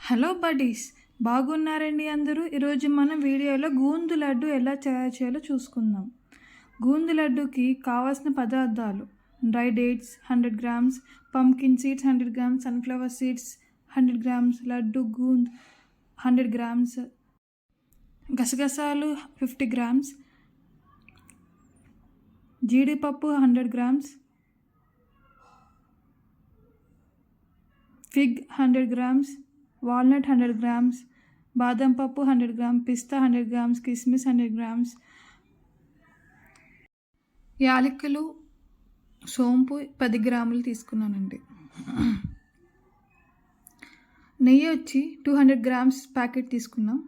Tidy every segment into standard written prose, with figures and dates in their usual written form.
Hello buddies, బాగున్నారండి అందరూ. ఈరోజు మనం వీడియోలో గూందు లడ్డు ఎలా తయారు చేయాలో చూసుకుందాం. గూందు లడ్డుకి కావాల్సిన పదార్థాలు: dry dates 100 grams, pumpkin seeds 100 grams, sunflower seeds 100 grams, laddu gond 100 grams, గసగసాలు 50 గ్రామ్స్, జీడిపప్పు 100 grams, fig 100 grams, walnut 100 grams, బాదం పప్పు 100 గ్రామ్స్, పిస్తా 100 గ్రామ్స్, కిస్మిస్ 100 గ్రామ్స్, యాలకులు, సోంపు 10 గ్రాములు తీసుకున్నానండి. నెయ్యి వచ్చి 200 గ్రామ్స్ ప్యాకెట్ తీసుకున్నాం.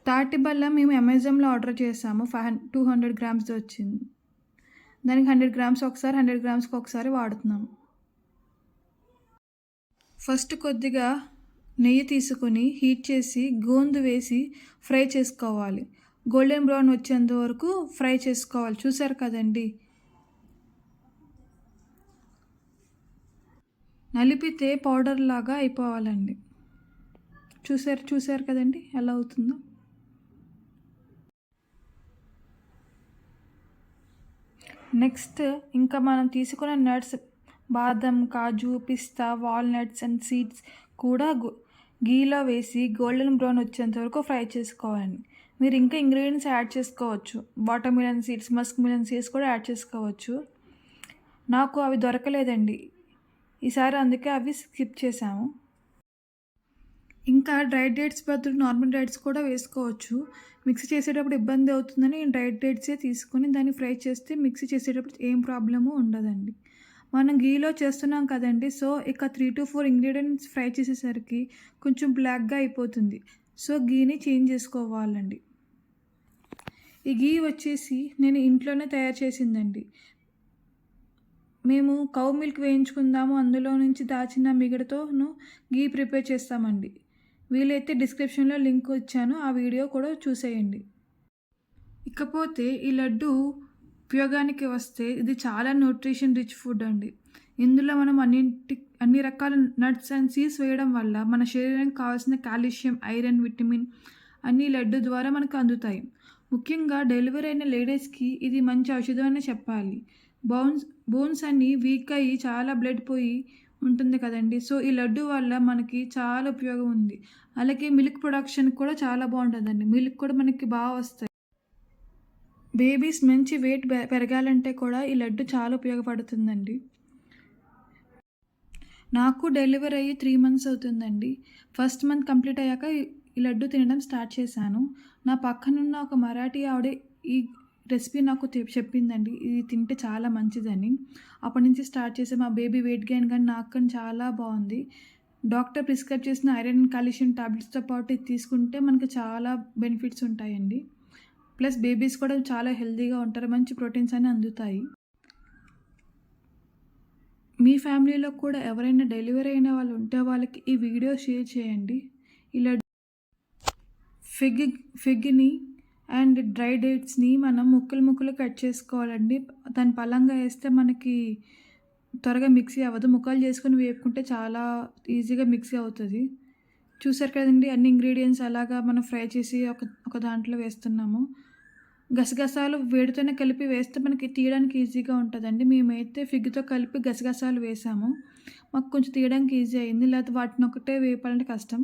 తాటి బెల్లం మేము అమెజాన్లో ఆర్డర్ చేసాము, 200 గ్రామ్స్ది వచ్చింది. దానికి 100 గ్రామ్స్ ఒకసారి, 100 గ్రామ్స్కి ఒకసారి వాడుతున్నాము. ఫస్ట్ కొద్దిగా నెయ్యి తీసుకొని హీట్ చేసి గోందు వేసి ఫ్రై చేసుకోవాలి. గోల్డెన్ బ్రౌన్ వచ్చేంత వరకు ఫ్రై చేసుకోవాలి. చూసారు కదండి, నలిపితే పౌడర్ లాగా అయిపోవాలండి. చూసారు కదండి ఎలా అవుతుందో. నెక్స్ట్ ఇంకా మనం తీసుకున్న నట్స్, బాదం, కాజు, పిస్తా, వాల్నట్స్ అండ్ సీడ్స్ కూడా గీలో వేసి గోల్డెన్ బ్రౌన్ వచ్చేంత వరకు ఫ్రై చేసుకోవాలి. మీరు ఇంకా ఇంగ్రీడియంట్స్ యాడ్ చేసుకోవచ్చు. Water melon seeds, Musk melon seeds కూడా యాడ్ చేసుకోవచ్చు. నాకు అవి దొరకలేదండి ఈసారి, అందుకే అవి స్కిప్ చేసాము. ఇంకా డ్రై డేట్స్ బదులు నార్మల్ డేట్స్ కూడా వేసుకోవచ్చు. మిక్సీ చేసేటప్పుడు ఇబ్బంది అవుతుందని డ్రై డేట్సే తీసుకొని దాన్ని ఫ్రై చేస్తే మిక్సీ చేసేటప్పుడు ఏం ప్రాబ్లము ఉండదండి. మనం గీలో చేస్తున్నాం కదండి, సో ఇక 3 to 4 ఇంగ్రీడియంట్స్ ఫ్రై చేసేసరికి కొంచెం బ్లాక్గా అయిపోతుంది. సో గీని చేంజ్ చేసుకోవాలండి. ఈ గీ వచ్చేసి నేను ఇంట్లోనే తయారు చేసిందండి. మేము కౌ మిల్క్ వేయించుకుందాము, అందులో నుంచి దాచిన మిగడతోను గీ ప్రిపేర్ చేస్తామండి. వీలైతే డిస్క్రిప్షన్లో లింక్ ఇచ్చాను, ఆ వీడియో కూడా చూసేయండి. ఇకపోతే ఈ లడ్డు ఉపయోగానికి వస్తే ఇది చాలా న్యూట్రిషన్ రిచ్ ఫుడ్ అండి. ఇందులో మనం అన్ని రకాల నట్స్ అండ్ సీడ్స్ వేయడం వల్ల మన శరీరానికి కావాల్సిన కాల్షియం, ఐరన్, విటమిన్ అన్ని లడ్డు ద్వారా మనకు అందుతాయి. ముఖ్యంగా డెలివరీ అయిన లేడీస్కి ఇది మంచి ఔషధం అని చెప్పాలి. బోన్స్ అన్నీ వీక్ అయ్యి చాలా బ్లడ్ పోయి ఉంటుంది కదండి, సో ఈ లడ్డు వల్ల మనకి చాలా ఉపయోగం ఉంది. అలాగే మిల్క్ ప్రొడక్షన్ కూడా చాలా బాగుంటుందండి. మిల్క్ కూడా మనకి బాగా వస్తాయి. బేబీస్ మంచి వెయిట్ పెరగాలంటే కూడా ఈ లడ్డు చాలా ఉపయోగపడుతుందండి. నాకు డెలివరీ అయ్యి 3 months అవుతుందండి. ఫస్ట్ మంత్ కంప్లీట్ అయ్యాక ఈ లడ్డు తినడం స్టార్ట్ చేశాను. నా పక్కనున్న ఒక మరాఠీ ఆవిడ ఈ రెసిపీ నాకు చెప్పిందండి, ఇది తింటే చాలా మంచిదని. అప్పటి నుంచి స్టార్ట్ చేసి మా బేబీ వెయిట్ గెయిన్ కానీ నాకు కానీ చాలా బాగుంది. డాక్టర్ ప్రిస్క్రైబ్ చేసిన ఐరన్, కాల్షియం టాబ్లెట్స్తో పాటు ఇది తీసుకుంటే మనకు చాలా బెనిఫిట్స్ ఉంటాయండి. ప్లస్ బేబీస్ కూడా చాలా హెల్తీగా ఉంటారు, మంచి ప్రోటీన్స్ అని అందుతాయి. మీ ఫ్యామిలీలో కూడా ఎవరైనా డెలివరీ అయిన వాళ్ళు ఉంటే వాళ్ళకి ఈ వీడియో షేర్ చేయండి. ఇలా ఫిగ్ని అండ్ డ్రై డేట్స్ని మనం ముక్కలు కట్ చేసుకోవాలండి. దాన్ని పలంగా వేస్తే మనకి త్వరగా మిక్సీ అవ్వదు. ముక్కలు చేసుకొని వేపుకుంటే చాలా ఈజీగా మిక్సీ అవుతుంది. చూసారు కదండి, అన్ని ఇంగ్రీడియంట్స్ అలాగా మనం ఫ్రై చేసి ఒక దాంట్లో వేస్తున్నాము. గసగసాలు వేడితోనే కలిపి వేస్తే మనకి తీయడానికి ఈజీగా ఉంటుందండి. మేమైతే ఫిగ్తో కలిపి గసగసాలు వేసాము, మాకు కొంచెం తీయడానికి ఈజీ అయింది. లేకపోతే వాటిని ఒకటే వేపాలంటే కష్టం.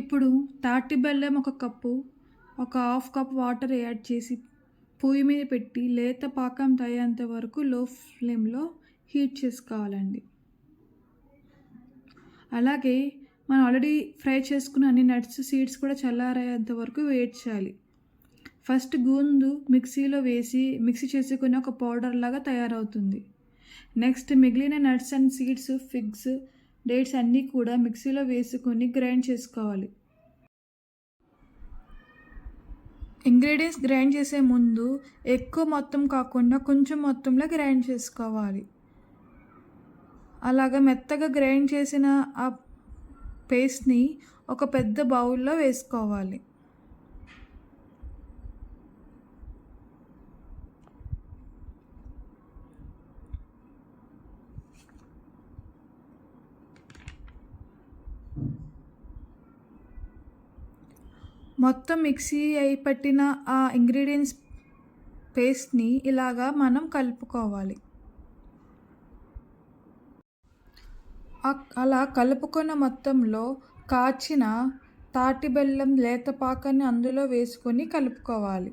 ఇప్పుడు తాటి బెల్లం 1 కప్పు, ఒక 1/2 కప్ వాటర్ యాడ్ చేసి పొయ్యి మీద పెట్టి లేత పాకం తయ్యేంత వరకు లో ఫ్లేమ్లో హీట్ చేసుకోవాలండి. అలాగే మనం ఆల్రెడీ ఫ్రై చేసుకున్న అన్ని నట్స్, సీడ్స్ కూడా చల్లారేంత వరకు వెయిట్ చేయాలి. ఫస్ట్ గూందు మిక్సీలో వేసి మిక్సీ చేసుకుని ఒక పౌడర్ లాగా తయారవుతుంది. నెక్స్ట్ మిగిలిన nuts and seeds, figs, dates అన్నీ కూడా మిక్సీలో వేసుకొని గ్రైండ్ చేసుకోవాలి. ఇంగ్రీడియంట్స్ గ్రైండ్ చేసే ముందు ఎక్కువ మొత్తం కాకుండా కొంచెం మొత్తంలో గ్రైండ్ చేసుకోవాలి. అలాగా మెత్తగా గ్రైండ్ చేసిన ఆ పేస్ట్ని ఒక పెద్ద బౌల్లో వేసుకోవాలి. మొత్తం మిక్సీ అయి పట్టిన ఆ ఇంగ్రీడియంట్స్ పేస్ట్ని ఇలాగా మనం కలుపుకోవాలి. అలా కలుపుకున్న మొత్తంలో కాచిన తాటి బెల్లం లేత పాకాన్ని అందులో వేసుకొని కలుపుకోవాలి.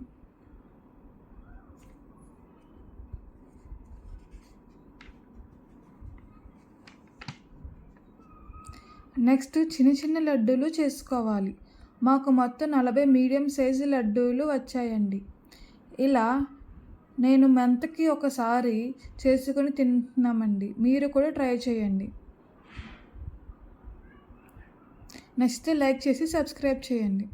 నెక్స్ట్ చిన్న చిన్న లడ్డూలు చేసుకోవాలి. మాకు మొత్తం 40 మీడియం సైజు లడ్డూలు వచ్చాయండి. ఇలా నేను మంత్కి ఒకసారి చేసుకొని తింటున్నామండి. మీరు కూడా ట్రై చేయండి. నచ్చితే లైక్ చేసి సబ్స్క్రైబ్ చేయండి.